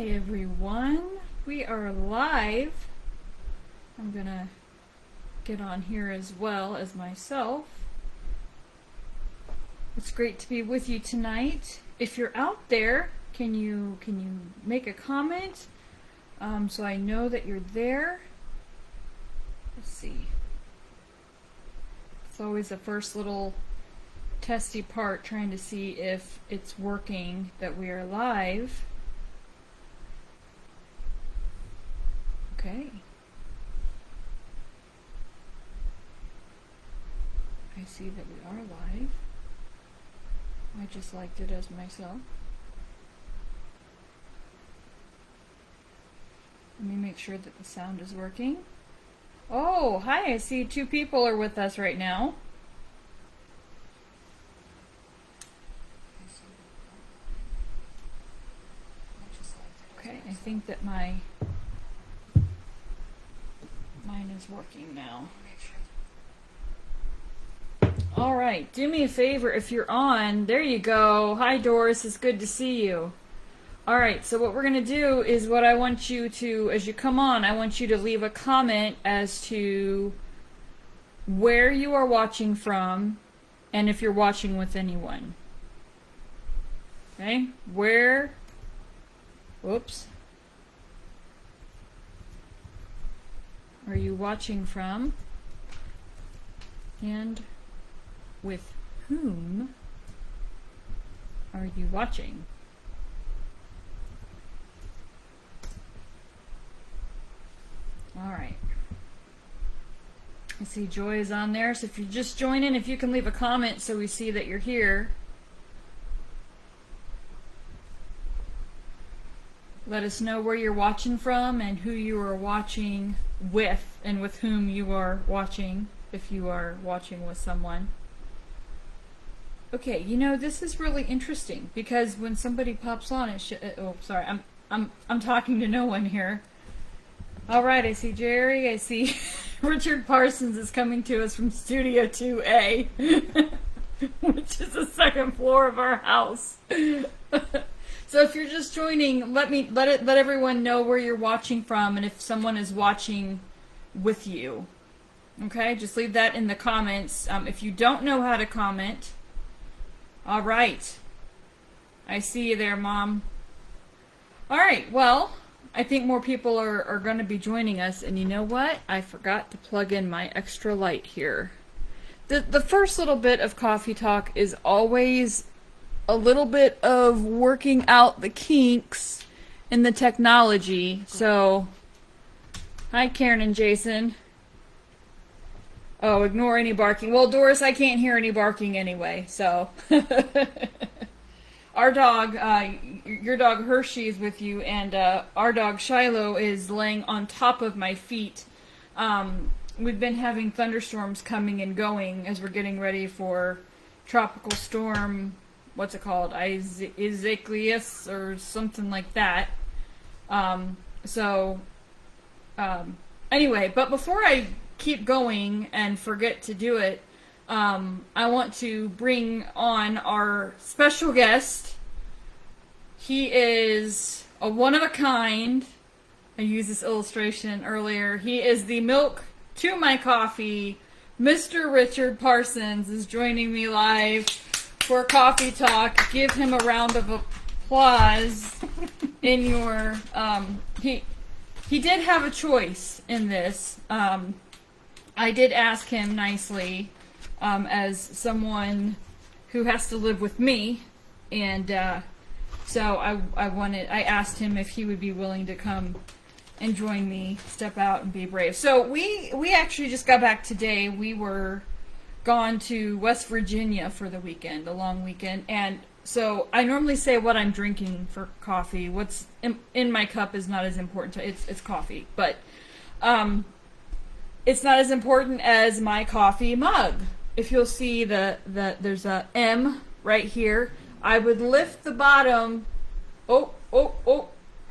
Hi everyone, we are live. I'm gonna get on here as well as myself. It's great to be with you tonight. If you're out there, can you make a comment so I know that you're there? Let's see. It's always the first little testy part, trying to see if it's working that we are live. Okay. I see that we are live. I just liked it as myself. Let me make sure that the sound is working. Oh, hi, I see 2 people are with us right now. Okay, I think that mine is working now. All right, do me a favor if you're on. There you go. Hi, Doris. It's good to see you. All right, so what we're going to do is what I want you to, as you come on, I want you to leave a comment as to where you are watching from and if you're watching with anyone. Okay, whoops. Are you watching from? And with whom are you watching? All right. I see Joy is on there, so if you're just joining, if you can leave a comment so we see that you're here. Let us know where you're watching from and who you are watching with and with whom you are watching, if you are watching with someone. Okay, you know, this is really interesting because when somebody pops on, oh, sorry, I'm talking to no one here. All right, I see Jerry. I see Richard Parsons is coming to us from Studio 2A, which is the second floor of our house. So if you're just joining, let everyone know where you're watching from and if someone is watching with you. Okay, just leave that in the comments. If you don't know how to comment, all right. I see you there, Mom. All right, well, I think more people are going to be joining us. And you know what? I forgot to plug in my extra light here. The first little bit of coffee talk is always a little bit of working out the kinks in the technology. So, hi, Karen and Jason. Oh, ignore any barking. Well, Doris, I can't hear any barking anyway, so. Our dog, your dog Hershey is with you, and our dog Shiloh is laying on top of my feet. We've been having thunderstorms coming and going as we're getting ready for tropical storm, what's it called, Isaias or something like that. Anyway, but before I keep going and forget to do it, I want to bring on our special guest. He is a one of a kind. I used this illustration earlier. He is the milk to my coffee. Mr. Richard Parsons is joining me live for Coffee Talk. Give him a round of applause in your, he did have a choice in this. I did ask him nicely, as someone who has to live with me, and so I asked him if he would be willing to come and join me, step out and be brave. So we actually just got back today. We were gone to West Virginia for the weekend, a long weekend, and so I normally say what I'm drinking for coffee. What's in my cup is not as important. It's coffee, but it's not as important as my coffee mug. If you'll see there's a M right here. I would lift the bottom. Oh.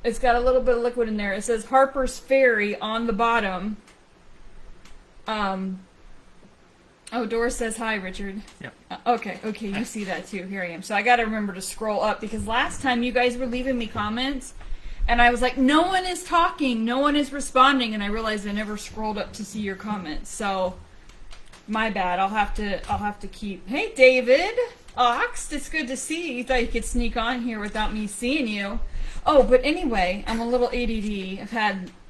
It's got a little bit of liquid in there. It says Harper's Ferry on the bottom. Oh, Doris says hi, Richard. Yep. Okay, you see that too. Here I am. So I got to remember to scroll up because last time you guys were leaving me comments And I was like, no one is talking, no one is responding, and I realized I never scrolled up to see your comments. So, my bad. I'll have to keep. Hey, David Ox, it's good to see you. You thought you could sneak on here without me seeing you. Oh, but anyway, I'm a little ADD.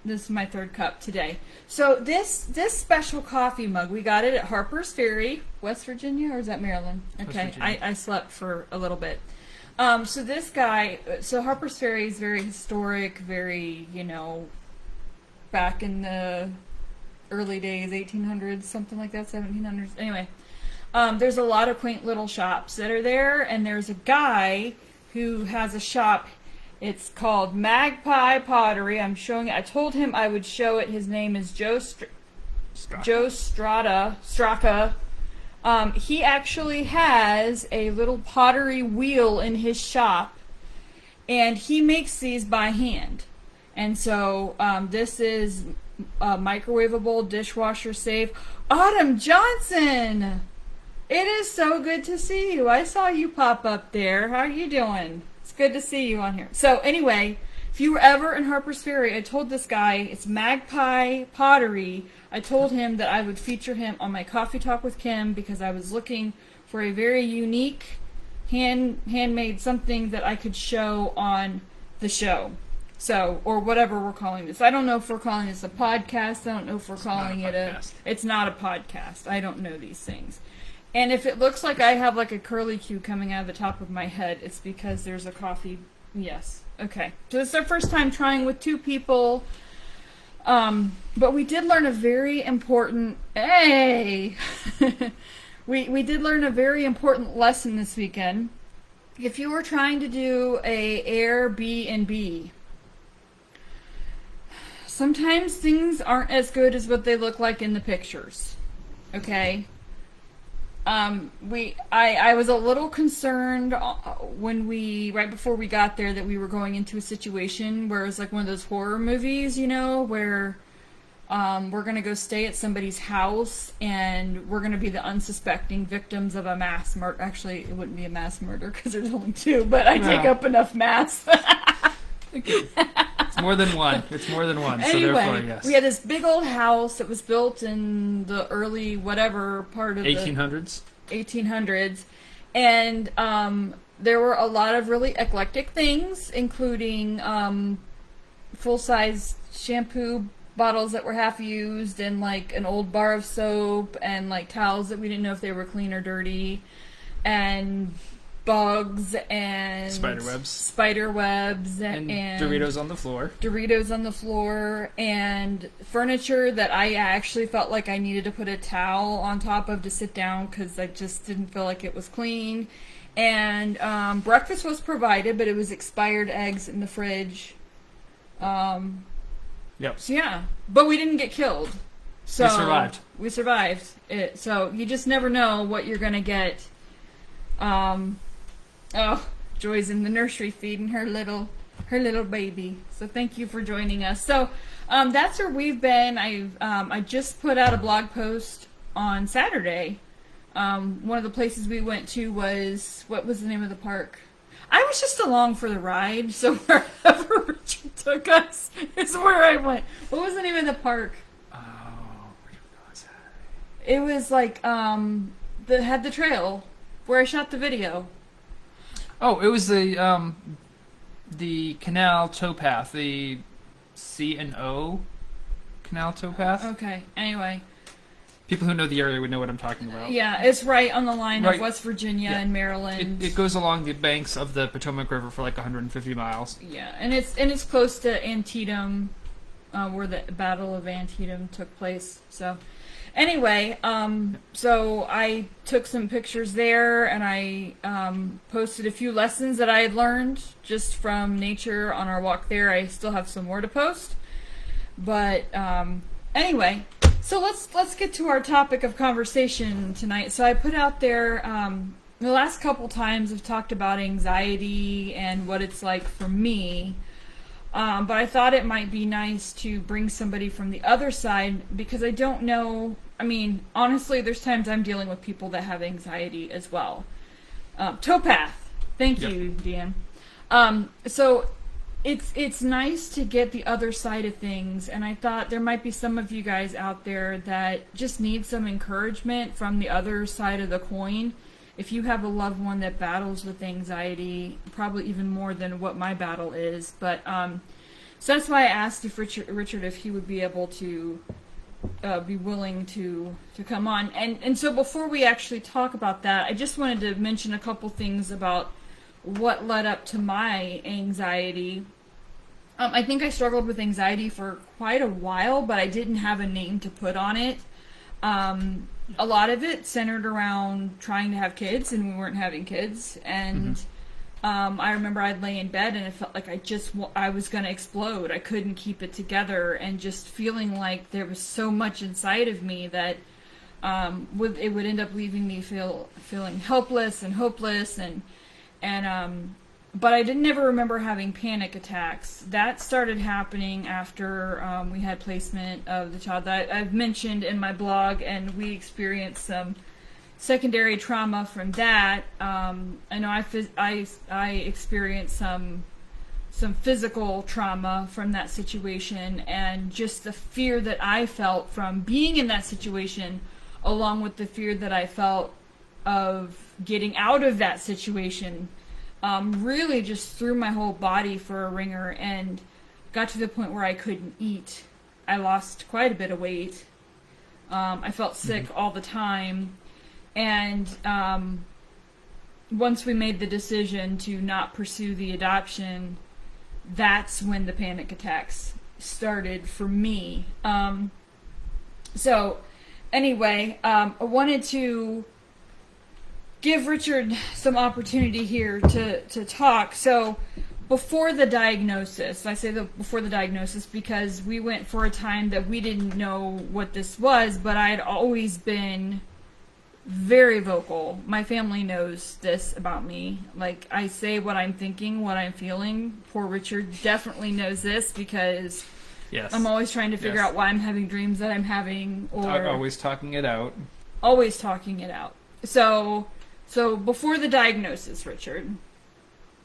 This is my third cup today. So this special coffee mug, we got it at Harper's Ferry, West Virginia, or is that Maryland? Okay, I slept for a little bit. So this guy, Harper's Ferry is very historic, very, back in the early days, 1800s, something like that, 1700s. Anyway, there's a lot of quaint little shops that are there, and there's a guy who has a shop. It's called Magpie Pottery. I'm showing it. I told him I would show it. His name is Joe Straka. He actually has a little pottery wheel in his shop, and he makes these by hand. And so this is microwavable, dishwasher safe. Autumn Johnson! It is so good to see you. I saw you pop up there. How are you doing? It's good to see you on here. So anyway, if you were ever in Harper's Ferry, I told this guy, it's Magpie Pottery. I told him that I would feature him on my Coffee Talk with Kim because I was looking for a very unique handmade something that I could show on the show. So, or whatever we're calling this. I don't know if we're calling this a podcast. I don't know if we're calling it it's not a podcast. I don't know these things. And if it looks like I have like a curly Q coming out of the top of my head, it's because there's a coffee. Yes. Okay. So this is our first time trying with two people. But we did learn a very important, we did learn a very important lesson this weekend. If you were trying to do a Airbnb, sometimes things aren't as good as what they look like in the pictures. Okay? I was a little concerned right before we got there that we were going into a situation where it's like one of those horror movies, where we're going to go stay at somebody's house and we're going to be the unsuspecting victims of a mass murder. Actually, it wouldn't be a mass murder because there's only two, but I take up enough mass. It's more than one. Anyway, so therefore, yes. We had this big old house that was built in the early whatever part of 1800s. the 1800s. And there were a lot of really eclectic things, including full-size shampoo bottles that were half used and like an old bar of soap and like towels that we didn't know if they were clean or dirty and bugs and spider webs and Doritos on the floor and furniture that I actually felt like I needed to put a towel on top of to sit down because I just didn't feel like it was clean. And breakfast was provided, but it was expired eggs in the fridge. Yep. So yeah, but we didn't get killed. So we survived it. So you just never know what you're gonna get. Joy's in the nursery feeding her little baby. So thank you for joining us. So that's where we've been. I just put out a blog post on Saturday. One of the places we went to was, what was the name of the park? I was just along for the ride, so wherever Richard took us is where I went. What was the name of the park? Oh, where did we go on Saturday? It was like that had the trail where I shot the video. Oh, it was the canal towpath, the C&O canal towpath. Okay. Anyway. People who know the area would know what I'm talking about. Yeah, it's right on the line of West Virginia and Maryland. It goes along the banks of the Potomac River for like 150 miles. Yeah, and it's close to Antietam, where the Battle of Antietam took place. So, anyway, so I took some pictures there, and I posted a few lessons that I had learned just from nature on our walk there. I still have some more to post, but anyway. So let's get to our topic of conversation tonight. So I put out there, the last couple times I've talked about anxiety and what it's like for me, but I thought it might be nice to bring somebody from the other side because I don't know, I mean, honestly, there's times I'm dealing with people that have anxiety as well. Towpath. Thank you, Dan. So it's nice to get the other side of things, and I thought there might be some of you guys out there that just need some encouragement from the other side of the coin. If you have a loved one that battles with anxiety, probably even more than what my battle is, but so that's why I asked if Richard if he would be able to be willing to come on. And so before we actually talk about that, I just wanted to mention a couple things about what led up to my anxiety. I think I struggled with anxiety for quite a while, but I didn't have a name to put on it. A lot of it centered around trying to have kids, and we weren't having kids. And I remember I'd lay in bed and it felt like I was going to explode. I couldn't keep it together, and just feeling like there was so much inside of me that it would end up leaving me feeling helpless and hopeless, but I didn't ever remember having panic attacks. That started happening after we had placement of the child that I've mentioned in my blog, and we experienced some secondary trauma from that. I know I experienced some physical trauma from that situation, and just the fear that I felt from being in that situation, along with the fear that I felt of getting out of that situation, really just threw my whole body for a ringer, and got to the point where I couldn't eat. I lost quite a bit of weight. I felt sick all the time. And once we made the decision to not pursue the adoption, that's when the panic attacks started for me. So anyway, I wanted to give Richard some opportunity here to talk. So before the diagnosis, I say before the diagnosis because we went for a time that we didn't know what this was, but I had always been very vocal. My family knows this about me. Like, I say what I'm thinking, what I'm feeling. Poor Richard definitely knows this because I'm always trying to figure out why I'm having dreams that I'm having, or always talking it out. Always talking it out. So before the diagnosis, Richard,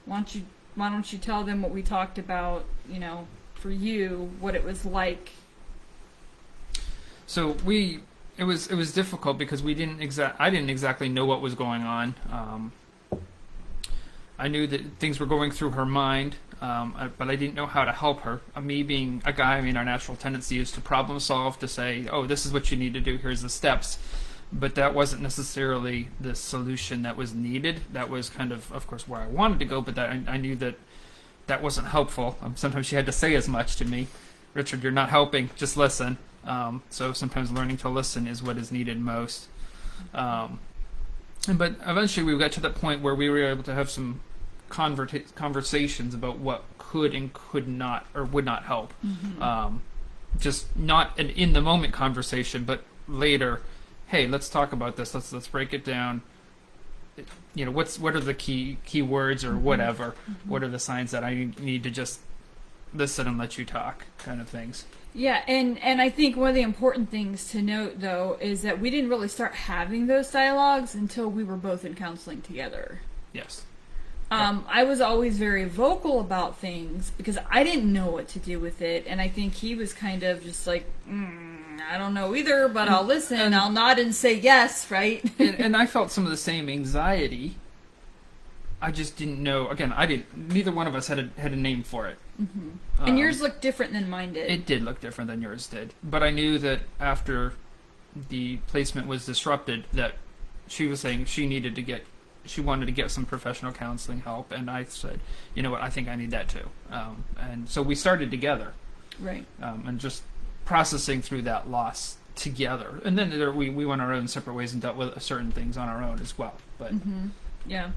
why don't you tell them what we talked about, for you, what it was like? So it was difficult because I didn't exactly know what was going on. I knew that things were going through her mind, but I didn't know how to help her. Me being a guy, our natural tendency is to problem solve, to say, oh, this is what you need to do, here's the steps. But that wasn't necessarily the solution that was needed. That was kind of course, where I wanted to go, but I knew that wasn't helpful. Sometimes she had to say as much to me. Richard, you're not helping, just listen. So sometimes learning to listen is what is needed most. But eventually we got to the point where we were able to have some conversations about what could and could not or would not help. Just not an in-the-moment conversation, but later, hey, let's talk about this. Let's break it down. What are the key words or whatever? What are the signs that I need to just listen and let you talk, kind of things. Yeah, and I think one of the important things to note, though, is that we didn't really start having those dialogues until we were both in counseling together. Yes. I was always very vocal about things because I didn't know what to do with it, and I think he was kind of just like, I don't know either, but I'll listen, and I'll nod and say yes, right? and I felt some of the same anxiety. I just didn't know. Again, neither one of us had a name for it. And yours looked different than mine did. It did look different than yours did. But I knew that after the placement was disrupted, that she was saying she wanted to get some professional counseling help, and I said, you know what, I think I need that too. And so we started together. Right. And just processing through that loss together. And then we went our own separate ways and dealt with certain things on our own as well. But yeah.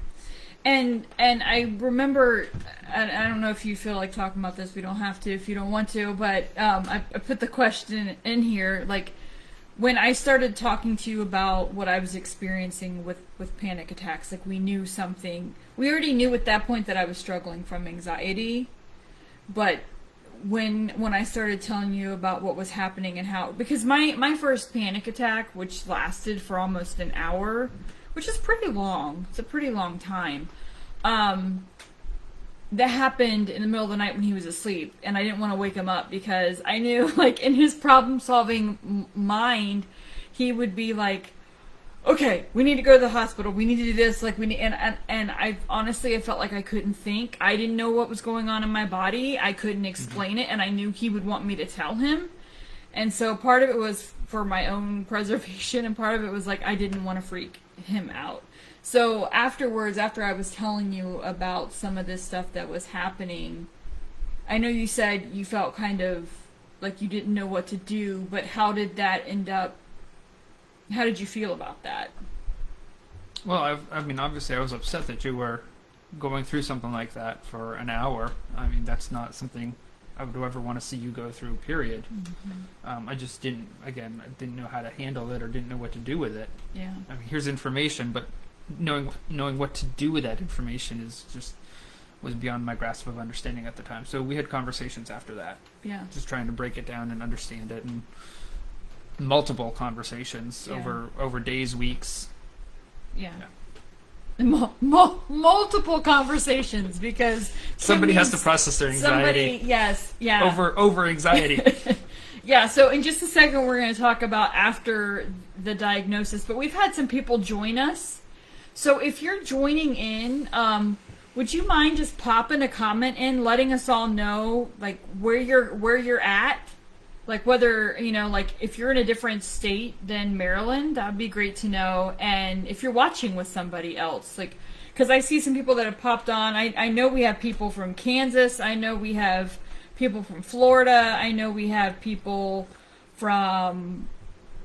And I remember, I don't know if you feel like talking about this, we don't have to if you don't want to, but I put the question in here, like, when I started talking to you about what I was experiencing with panic attacks, like, we knew something. We already knew at that point that I was struggling from anxiety, but when I started telling you about what was happening and how, because my first panic attack, which lasted for almost an hour, which is pretty long. It's a pretty long time. that happened in the middle of the night when he was asleep, and I didn't want to wake him up because I knew, like, in his problem-solving mind, he would be like, okay, we need to go to the hospital, we need to do this, like, we need, and I honestly, I felt like I couldn't think. I didn't know what was going on in my body, I couldn't explain it, and I knew he would want me to tell him, and so part of it was for my own preservation, and part of it was, like, I didn't want to freak him out. So afterwards, after I was telling you about some of this stuff that was happening, I know you said you felt kind of like you didn't know what to do, but how did that end up, how did you feel about that? Well, I mean, obviously I was upset that you were going through something like that for an hour. I mean, that's not something I would ever want to see you go through, period. I just didn't know how to handle it or didn't know what to do with it. Yeah. I mean, here's information, but knowing what to do with that information was beyond my grasp of understanding at the time. So we had conversations after that. Yeah. Just trying to break it down and understand it, and multiple conversations over days, weeks. Yeah. Multiple conversations, because somebody has to process their anxiety. Yes, yeah. Over anxiety. Yeah, so in just a second we're going to talk about after the diagnosis, but we've had some people join us. So if you're joining in, would you mind just popping a comment in, letting us all know, like, where you're at? Like, whether, like, if you're in a different state than Maryland, that'd be great to know. And if you're watching with somebody else, like, because I see some people that have popped on. I know we have people from Kansas. I know we have people from Florida. I know we have people from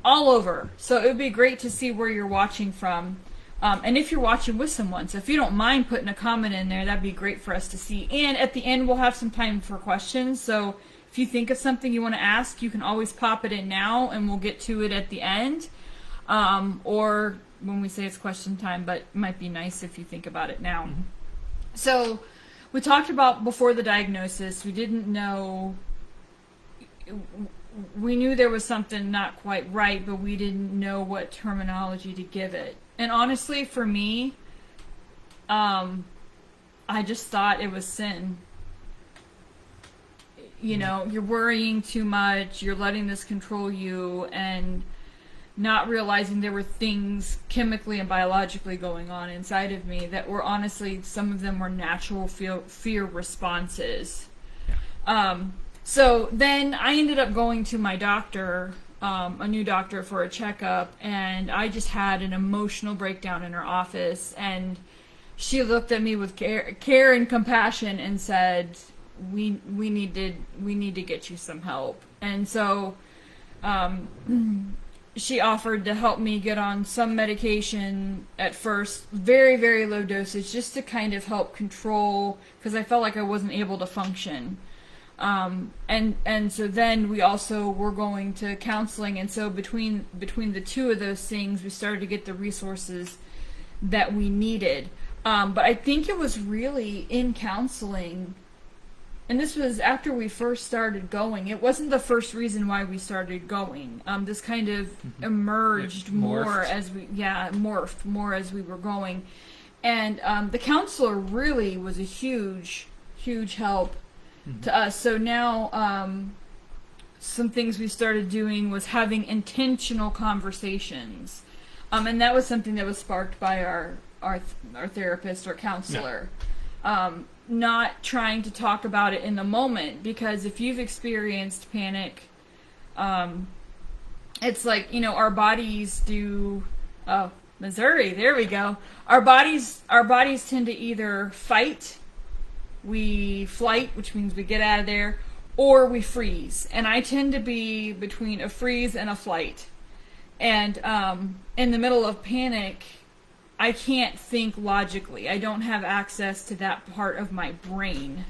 all over. So it would be great to see where you're watching from. And if you're watching with someone, so if you don't mind putting a comment in there, that'd be great for us to see. And at the end, we'll have some time for questions. So if you think of something you want to ask, you can always pop it in now, and we'll get to it at the end. Or when we say it's question time, but it might be nice if you think about it now. Mm-hmm. So we talked about before the diagnosis, we didn't know, we knew there was something not quite right, but we didn't know what terminology to give it. And honestly, for me, I just thought it was sin. You're worrying too much, you're letting this control you, and not realizing there were things chemically and biologically going on inside of me that were, honestly, some of them were natural fear responses. Yeah. So then I ended up going to my doctor, a new doctor, for a checkup, and I just had an emotional breakdown in her office, and she looked at me with care and compassion and said, we need to get you some help. And so she offered to help me get on some medication at first, very, very low dosage, just to kind of help control, because I felt like I wasn't able to function. And so then we also were going to counseling, and so between the two of those things, we started to get the resources that we needed. But I think it was really in counseling, and this was after we first started going. It wasn't the first reason why we started going. This kind of emerged more as we morphed more as we were going, and the counselor really was a huge help to us. So now some things we started doing was having intentional conversations, and that was something that was sparked by our therapist or counselor. Yeah. Not trying to talk about it in the moment, because if you've experienced panic, it's like, our bodies do. Oh, Missouri, there we go. Our bodies tend to either fight, we flight, which means we get out of there, or we freeze. And I tend to be between a freeze and a flight. And in the middle of panic, I can't think logically. I don't have access to that part of my brain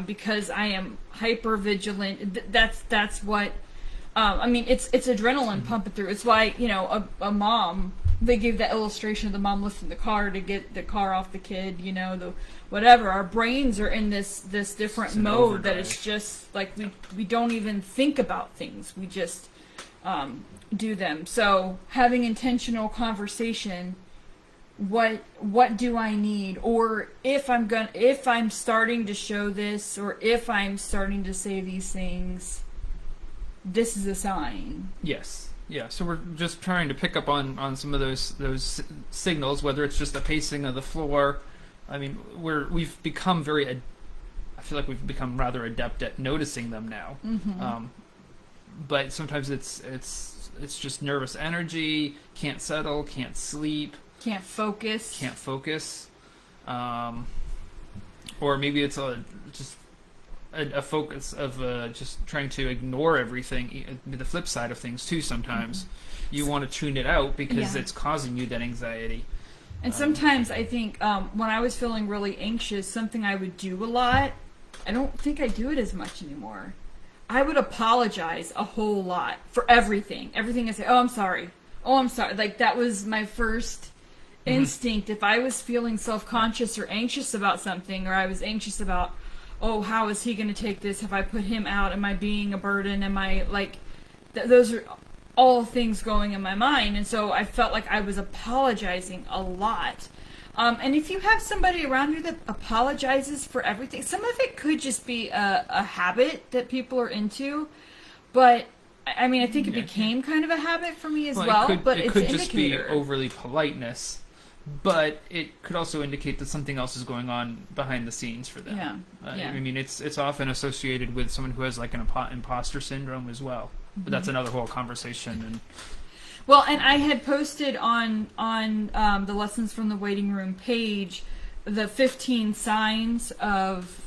because I am hyper vigilant. That's what it's adrenaline pumping through. It's why a mom, they gave that illustration of the mom lifting the car to get the car off the kid. The whatever. Our brains are in this different mode that it's just like we don't even think about things. We just do them. So having intentional conversation what do I need, or if I'm starting to show this, or if I'm starting to say these things, this is a sign. Yes. Yeah, so we're just trying to pick up on some of those signals, whether it's just the pacing of the floor. I mean, we've become I feel like we've become rather adept at noticing them now. Mm-hmm. But sometimes it's just nervous energy, can't settle, can't sleep, Can't focus. Or maybe it's just a focus of just trying to ignore everything. The flip side of things too. Sometimes you want to tune it out because it's causing you that anxiety. And sometimes I think when I was feeling really anxious, something I would do a lot, I don't think I do it as much anymore. I would apologize a whole lot for everything. Everything I say, oh, I'm sorry. Oh, I'm sorry. Like, that was my first instinct. If I was feeling self-conscious or anxious about something, or I was anxious about, oh, how is he going to take this? Have I put him out? Am I being a burden? Am I, like, those are all things going in my mind. And so I felt like I was apologizing a lot. And if you have somebody around you that apologizes for everything, some of it could just be a habit that people are into. But, I mean, I think it became kind of a habit for me as well. It But it's could an just be indicator. overly politeness, but it could also indicate that something else is going on behind the scenes for them. Yeah. I mean, it's often associated with someone who has like an imposter syndrome as well. But that's another whole conversation. And Well, and I had posted on the Lessons from the Waiting Room page the 15 signs of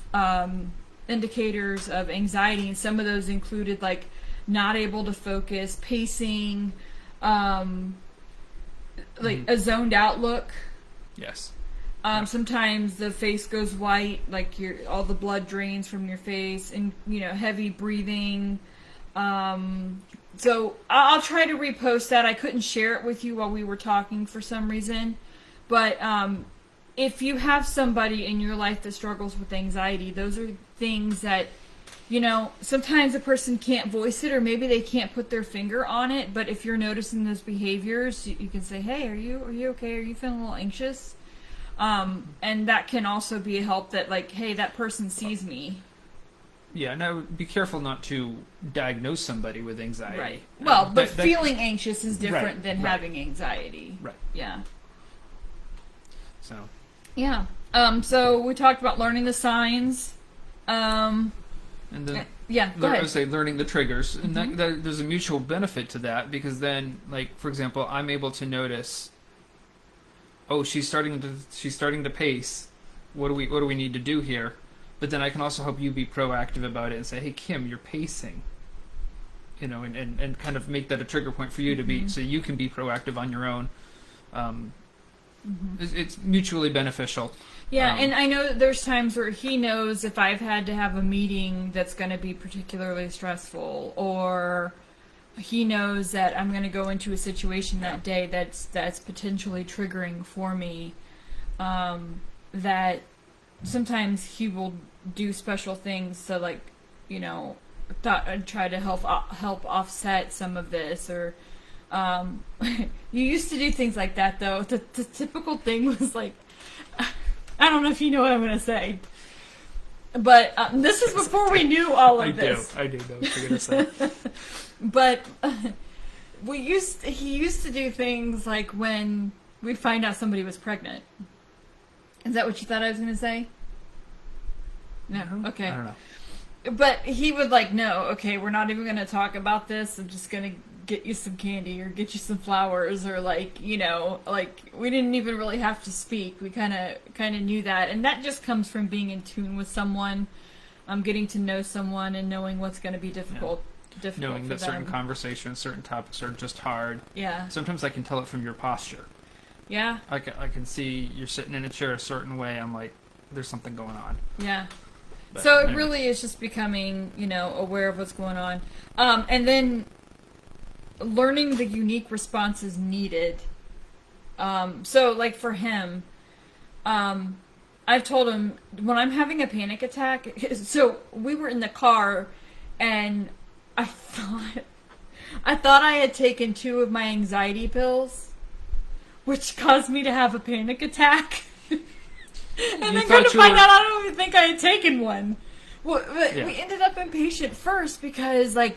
indicators of anxiety, and some of those included like not able to focus, pacing, like a zoned out look. yes. Sometimes the face goes white, like all the blood drains from your face, and heavy breathing. So I'll try to repost that. I couldn't share it with you while we were talking for some reason, but if you have somebody in your life that struggles with anxiety, those are things that sometimes a person can't voice it, or maybe they can't put their finger on it. But if you're noticing those behaviors, you can say, "Hey, are you okay? Are you feeling a little anxious?" And that can also be a help that, like, hey, that person sees me. Yeah, now be careful not to diagnose somebody with anxiety. Right. Well, but that- feeling anxious is different than right. having anxiety. Right. Yeah. So. Yeah. So we talked about learning the signs. And then Yeah, go I ahead. would say learning the triggers, and that there's a mutual benefit to that, because then, like, for example, I'm able to notice, oh, she's starting to pace. What do we need to do here? But then I can also help you be proactive about it and say, hey, Kim, you're pacing. And kind of make that a trigger point for you to be, so you can be proactive on your own. It's mutually beneficial. Yeah, and I know that there's times where he knows if I've had to have a meeting that's going to be particularly stressful, or he knows that I'm going to go into a situation that day that's potentially triggering for me. That sometimes he will do special things to, like, try to help offset some of this, or you used to do things like that, though. The typical thing was like, I don't know if you know what I'm going to say, but this is before we knew all of this. I do know what you're going to say. But he used to do things like when we'd find out somebody was pregnant. Is that what you thought I was going to say? No. Okay. I don't know. But he would, like, no, okay, we're not even going to talk about this. I'm just going to get you some candy or get you some flowers, or, like, like, we didn't even really have to speak. We kind of knew that. And that just comes from being in tune with someone, getting to know someone and knowing what's going to be difficult Knowing for that certain them. conversations, certain topics are just hard. Yeah. Sometimes I can tell it from your posture. Yeah. I can see you're sitting in a chair a certain way. I'm like, there's something going on. Yeah. But So it anyway. really is just becoming, aware of what's going on. And then learning the unique responses needed. So, like, for him, I've told him when I'm having a panic attack, so we were in the car and I thought I had taken 2 of my anxiety pills, which caused me to have a panic attack. And then thought come to you find were- out, I don't even think I had taken one. Well, but Yeah. we ended up impatient first because, like,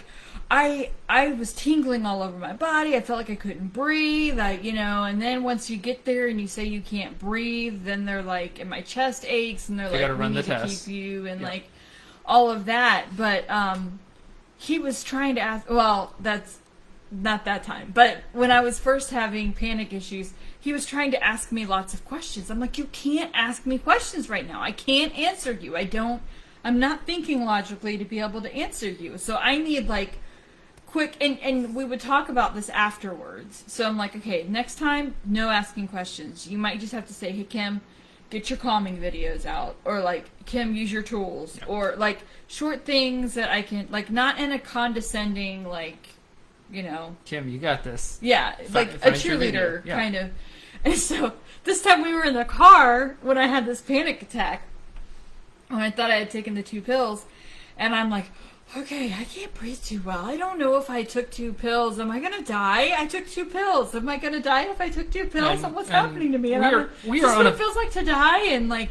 I was tingling all over my body. I felt like I couldn't breathe. And then once you get there and you say you can't breathe, then they're like, and my chest aches, and they're They gotta like, we run the need to test. keep you, and Yeah. like all of that. But he was trying to ask. Well, that's not that time. But when I was first having panic issues, he was trying to ask me lots of questions. I'm like, you can't ask me questions right now. I can't answer you. I'm not thinking logically to be able to answer you. So I need like quick, and we would talk about this afterwards. So I'm like, okay, next time, no asking questions. You might just have to say, hey, Kim, get your calming videos out. Or like, Kim, use your tools. Yeah. Or like short things that I can, like not in a condescending, like, Kim, you got this. yeah, like a find your video. cheerleader Yeah. kind of. And so this time we were in the car when I had this panic attack. When I thought I had taken the 2 pills, and I'm like, okay, I can't breathe too well. I don't know if I took 2 pills. Am I gonna die? I took 2 pills. Am I gonna die if I took 2 pills? What's happening to me? And we this are is on what a it feels like to die, and like,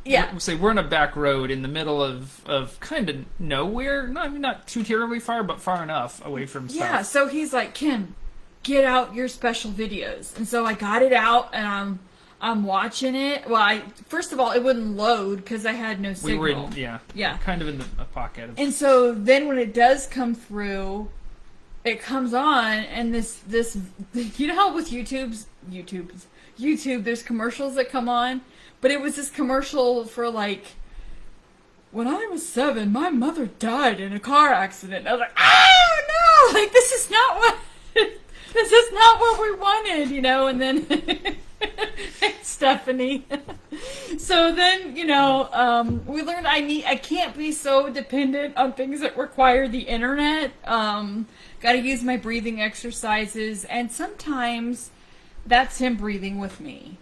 Yeah. So we're on a back road in the middle of kind of nowhere. Not too terribly far, but far enough away from stuff. yeah. So he's like, Kim, get out your special videos. And so I got it out, and I'm watching it. Well, first of all, it wouldn't load because I had no We signal. were Yeah. kind of in a pocket. And so then when it does come through, it comes on, and this you know how with YouTube there's commercials that come on, but it was this commercial for like, when I was 7, my mother died in a car accident. I was like, oh no, like this is not what we wanted, and then Stephanie. So then, we learned I can't be so dependent on things that require the internet. Got to use my breathing exercises, and sometimes that's him breathing with me.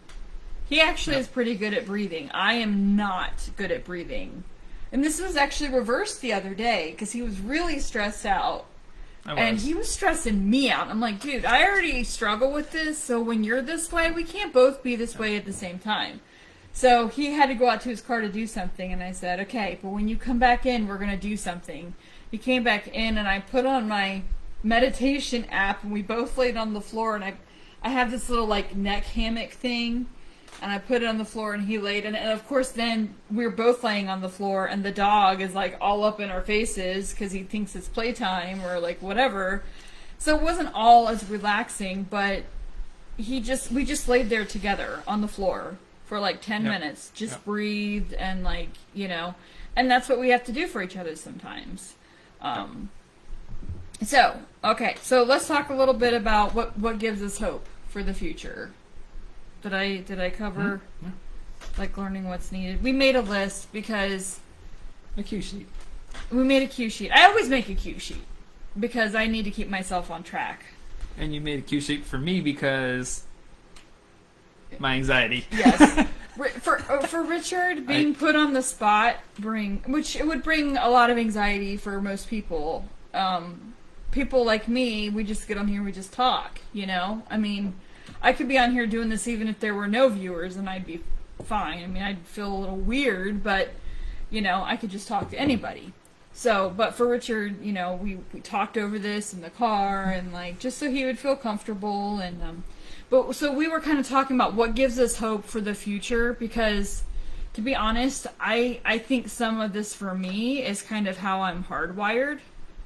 He actually is pretty good at breathing. I am not good at breathing. And this was actually reversed the other day because he was really stressed out. And he was stressing me out. I'm like, dude, I already struggle with this, so when you're this way, we can't both be this way at the same time. So he had to go out to his car to do something, and I said, okay, but when you come back in, we're going to do something. He came back in, and I put on my meditation app, and we both laid on the floor, and I have this little, like, neck hammock thing, and I put it on the floor, and he laid in it. And of course, then we were both laying on the floor, and the dog is like all up in our faces because he thinks it's playtime or like whatever. So it wasn't all as relaxing, but we just laid there together on the floor for like 10 minutes, just breathed and like, and that's what we have to do for each other sometimes. So let's talk a little bit about what gives us hope for the future. Did I cover like learning what's needed? We made a list because a cue sheet. We made a cue sheet. I always make a cue sheet because I need to keep myself on track. And you made a cue sheet for me because my anxiety. Yes. For Richard, being put on the spot which it would bring a lot of anxiety for most people. People like me, we just get on here and we just talk, I mean, I could be on here doing this even if there were no viewers and I'd be fine. I mean, I'd feel a little weird, but, I could just talk to anybody. So, but for Richard, we talked over this in the car and like, just so he would feel comfortable. And, but so we were kind of talking about what gives us hope for the future because to be honest, I think some of this for me is kind of how I'm hardwired.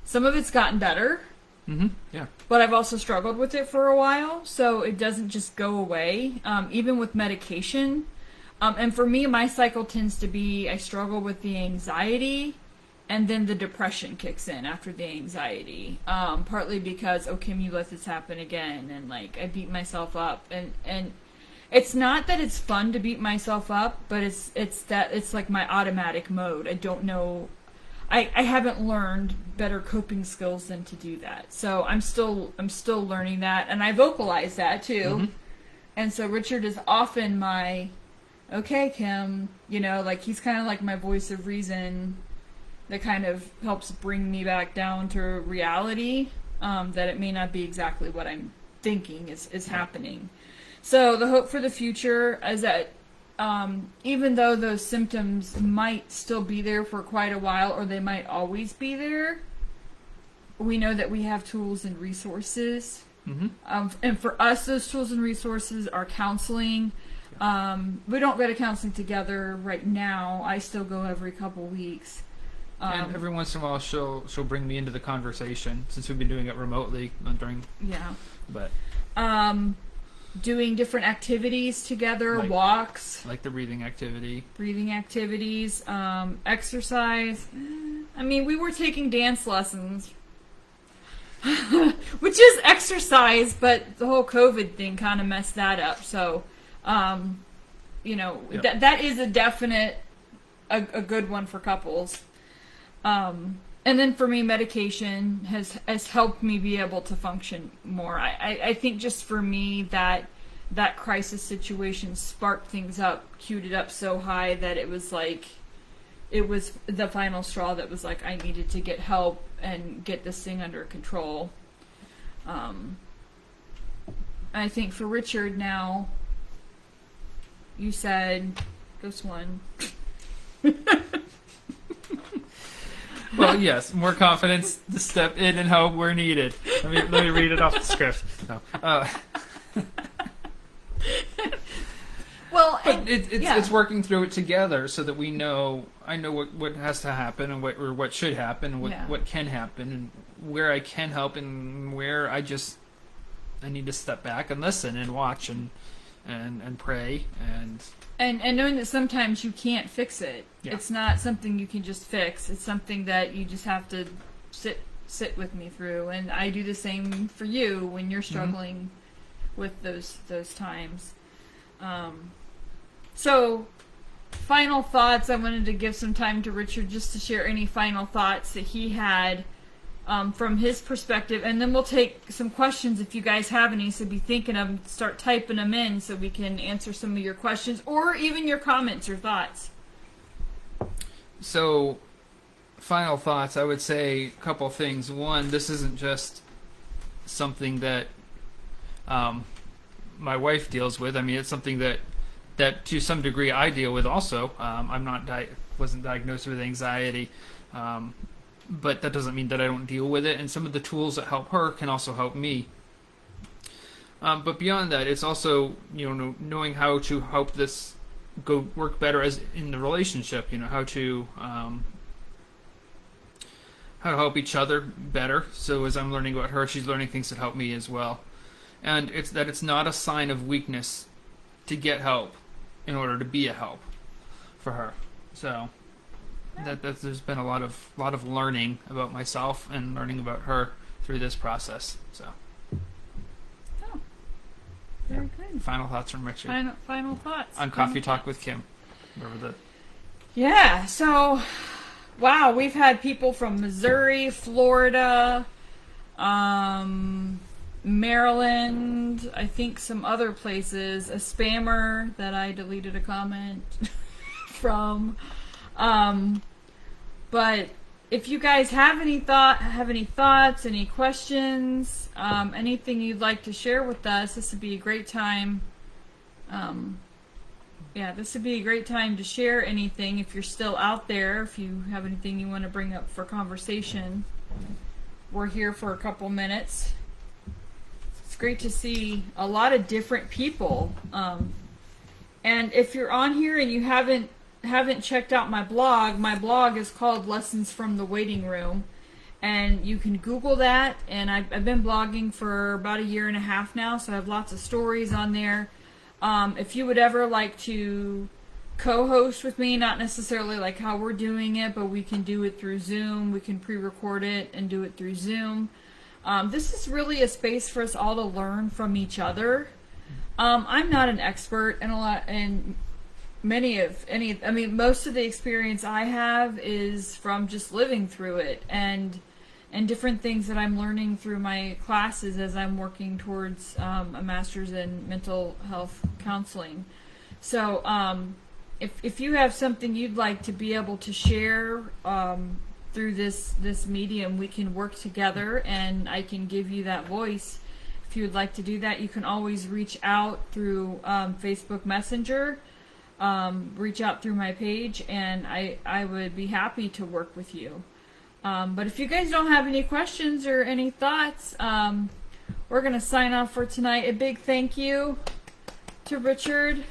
Some of it's gotten better. Mm-hmm. Yeah. But I've also struggled with it for a while, so it doesn't just go away, even with medication. And for me, my cycle tends to be I struggle with the anxiety, and then the depression kicks in after the anxiety. Partly because, Kim, you let this happen again, and like I beat myself up, and it's not that it's fun to beat myself up, but it's that it's like my automatic mode. I don't know. I haven't learned better coping skills than to do that. So I'm still learning that, and I vocalize that too. Mm-hmm. And so Richard is often my, okay, Kim, like he's kind of like my voice of reason that kind of helps bring me back down to reality, that it may not be exactly what I'm thinking is happening. So the hope for the future is that even though those symptoms might still be there for quite a while, or they might always be there, we know that we have tools and resources. And for us, those tools and resources are counseling. We don't go to counseling together right now. I still go every couple weeks. And every once in a while, she'll bring me into the conversation, since we've been doing it remotely during. Yeah. But doing different activities together, Like- walks, like the breathing activity. exercise. I mean, we were taking dance lessons, which is exercise, but the whole COVID thing kind of messed that up. So, Yep. that is a definite, a good one for couples. And then for me, medication has helped me be able to function more. I think just for me that crisis situation sparked things up, queued it up so high that it was the final straw that was like, I needed to get help and get this thing under control. I think for Richard now, you said this one. Well, yes, more confidence to step in and help where needed. Let me read it off the script. No. Well, But it's working through it together so that I know what has to happen and what should happen and what can happen and where I can help and where I need to step back and listen and watch and pray and knowing that sometimes you can't fix it. Yeah. It's not something you can just fix. It's something that you just have to sit with me through. And I do the same for you when you're struggling with those times. So, final thoughts. I wanted to give some time to Richard just to share any final thoughts that he had from his perspective, and then we'll take some questions if you guys have any. So be thinking of them, start typing them in so we can answer some of your questions or even your comments or thoughts. So, final thoughts, I would say a couple things. One, this isn't just something that my wife deals with. I mean, it's something that to some degree I deal with also. Wasn't diagnosed with anxiety, but that doesn't mean that I don't deal with it. And some of the tools that help her can also help me. But beyond that, it's also knowing how to help this go work better as in the relationship. How to help each other better. So as I'm learning about her, she's learning things that help me as well. And it's not a sign of weakness to get help in order to be a help for her. So that there's been a lot of learning about myself and learning about her through this process. So Very good. final thoughts from Richard Final thoughts on Coffee Talk with Kim. Yeah. So, wow, we've had people from Missouri, Florida, Maryland, I think some other places, a spammer that I deleted a comment from. But if you guys have any thoughts, any questions, anything you'd like to share with us, this would be a great time. This would be a great time to share anything if you're still out there, if you have anything you want to bring up for conversation. We're here for a couple minutes. It's great to see a lot of different people. And if you're on here and you haven't checked out my blog is called Lessons from the Waiting Room, and you can Google that. And I've been blogging for about 1.5 years now, so I have lots of stories on there. If you would ever like to co-host with me, not necessarily like how we're doing it, but we can do it through Zoom. We can pre-record it and do it through Zoom. This is really a space for us all to learn from each other. I'm not an expert in most of the experience I have is from just living through it and different things that I'm learning through my classes as I'm working towards a master's in mental health counseling. So if you have something you'd like to be able to share through this medium, we can work together and I can give you that voice. if you would like to do that, you can always reach out through Facebook Messenger. Reach out through my page, and I would be happy to work with you. But if you guys don't have any questions or any thoughts, we're going to sign off for tonight. A big thank you to Richard.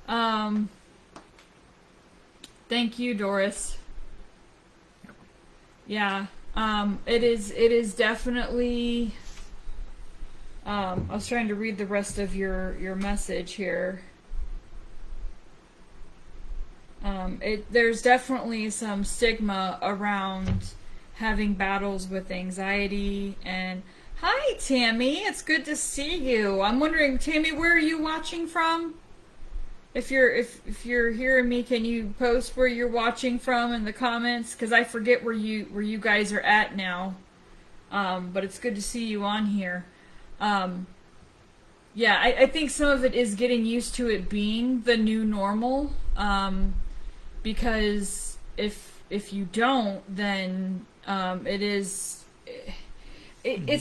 Thank you, Doris. Yeah, it is definitely... I was trying to read the rest of your message here. There's definitely some stigma around having battles with anxiety. And hi, Tammy, it's good to see you. I'm wondering, Tammy, where are you watching from? If you're hearing me, can you post where you're watching from in the comments? Because I forget where you guys are at now. But it's good to see you on here. Yeah, I think some of it is getting used to it being the new normal. Because if you don't, then it's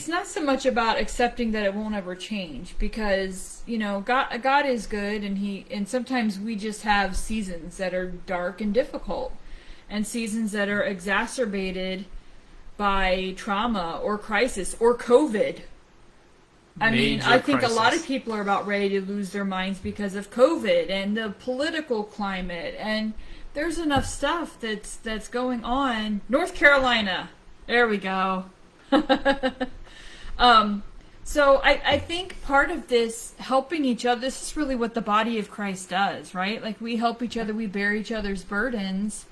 not so much about accepting that it won't ever change, because God is good, and sometimes we just have seasons that are dark and difficult, and seasons that are exacerbated by trauma or crisis or COVID. I think a lot of people are about ready to lose their minds because of COVID and the political climate, and there's enough stuff that's going on. North Carolina, there we go. So I think part of this helping each other, this is really what the body of Christ does, right? Like, we help each other, we bear each other's burdens,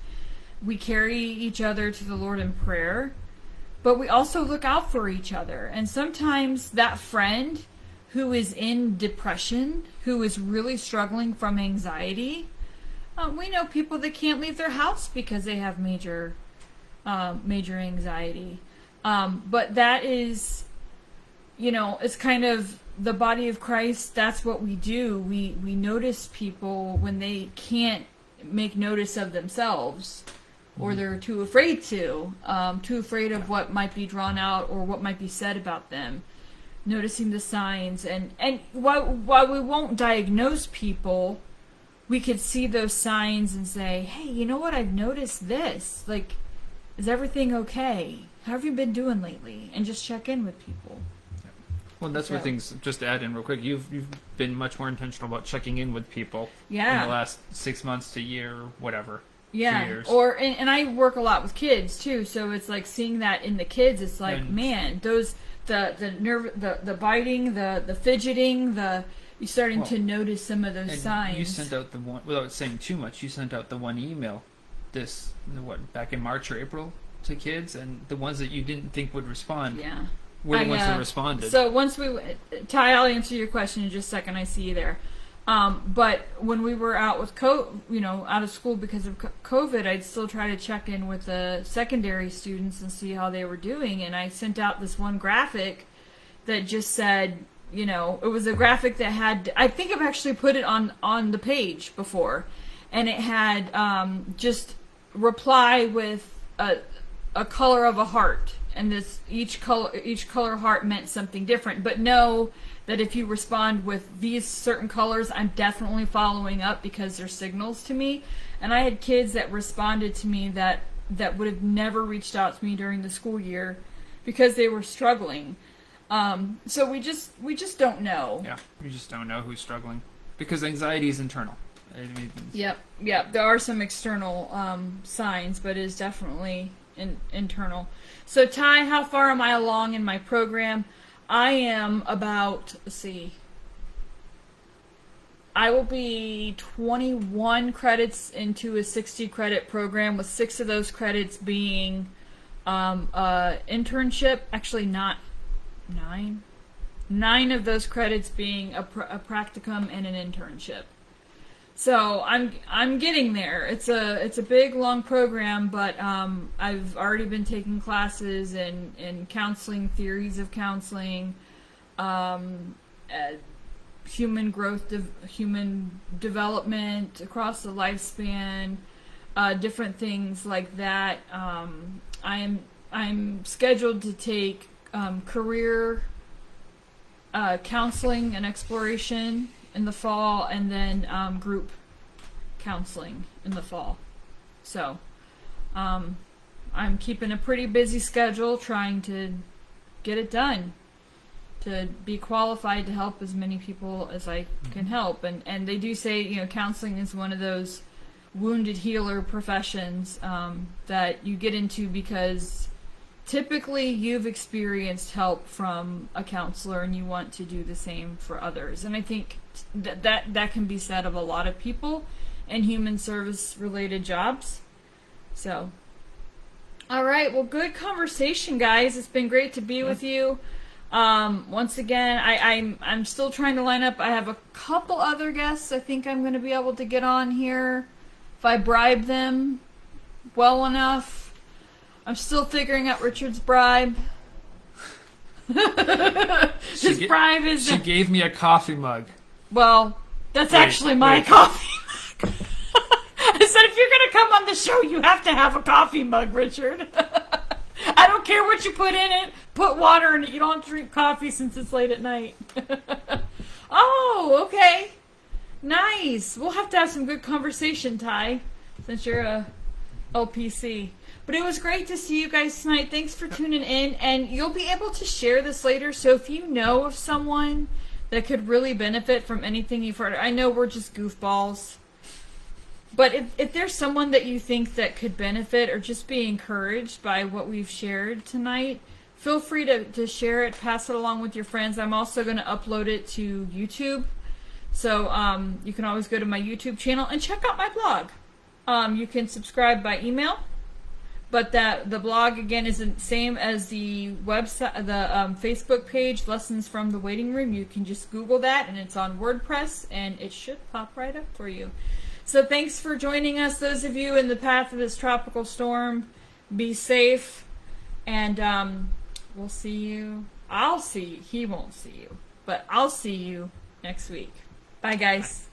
we carry each other to the Lord in prayer. But we also look out for each other. And sometimes that friend who is in depression, who is really struggling from anxiety, we know people that can't leave their house because they have major anxiety. But that is, it's kind of the body of Christ. That's what we do. We notice people when they can't make notice of themselves. Or they're too afraid too afraid of what might be drawn out or what might be said about them. Noticing the signs, and while we won't diagnose people, we could see those signs and say, hey, you know what, I've noticed this. Like, is everything okay? How have you been doing lately? And just check in with people. Well, that's where things, just to add in real quick, you've been much more intentional about checking in with people in the last 6 months to year, whatever. Yeah, 2 years. and I work a lot with kids too, so it's like seeing that in the kids. It's like, man, those the biting, the fidgeting, you're starting to notice some of those signs. You sent out the one, without saying too much, you sent out the one email, back in March or April to kids, and the ones that you didn't think would respond. Yeah, were the ones that responded. So once Ty, I'll answer your question in just a second. I see you there. But when we were out with out of school because of COVID, I'd still try to check in with the secondary students and see how they were doing. And I sent out this one graphic that just said, it was a graphic that had, I think I've actually put it on the page before, and it had just reply with a color of a heart, and each color heart meant something different. But know that if you respond with these certain colors, I'm definitely following up because they're signals to me. And I had kids that responded to me that would have never reached out to me during the school year because they were struggling. So we just don't know. Yeah, we just don't know who's struggling because anxiety is internal. Yep. There are some external signs, but it is definitely internal. So Ty, how far am I along in my program? I am about, I will be 21 credits into a 60 credit program, with 6 of those credits being internship. Actually, not 9. 9 of those credits being a practicum and an internship. So I'm getting there. It's a big, long program, but I've already been taking classes in counseling, theories of counseling, human growth, human development across the lifespan, different things like that. I'm scheduled to take career counseling and exploration in the fall, and then group counseling in the fall. So I'm keeping a pretty busy schedule trying to get it done, to be qualified to help as many people as I can help. And they do say, you know, counseling is one of those wounded healer professions that you get into because typically you've experienced help from a counselor and you want to do the same for others. And I think that can be said of a lot of people in human service related jobs. So, all right, well, good conversation, guys. It's been great to be with you. Once again, I'm still trying to line up. I have a couple other guests I think I'm going to be able to get on here if I bribe them well enough. I'm still figuring out Richard's bribe. His bribe is... She gave me a coffee mug. Well, that's actually my coffee mug. I said, if you're going to come on the show, you have to have a coffee mug, Richard. I don't care what you put in it. Put water in it. You don't drink coffee since it's late at night. Oh, okay. Nice. We'll have to have some good conversation, Ty, since you're a LPC. But it was great to see you guys tonight. Thanks for tuning in. And you'll be able to share this later. So if you know of someone that could really benefit from anything you've heard, I know we're just goofballs. But if there's someone that you think that could benefit or just be encouraged by what we've shared tonight, feel free to share it, pass it along with your friends. I'm also going to upload it to YouTube. So you can always go to my YouTube channel and check out my blog. You can subscribe by email. But the blog, again, isn't the same as the website, the Facebook page, Lessons from the Waiting Room. You can just Google that, and it's on WordPress, and it should pop right up for you. So thanks for joining us, those of you in the path of this tropical storm. Be safe, and we'll see you. I'll see you. He won't see you, but I'll see you next week. Bye, guys.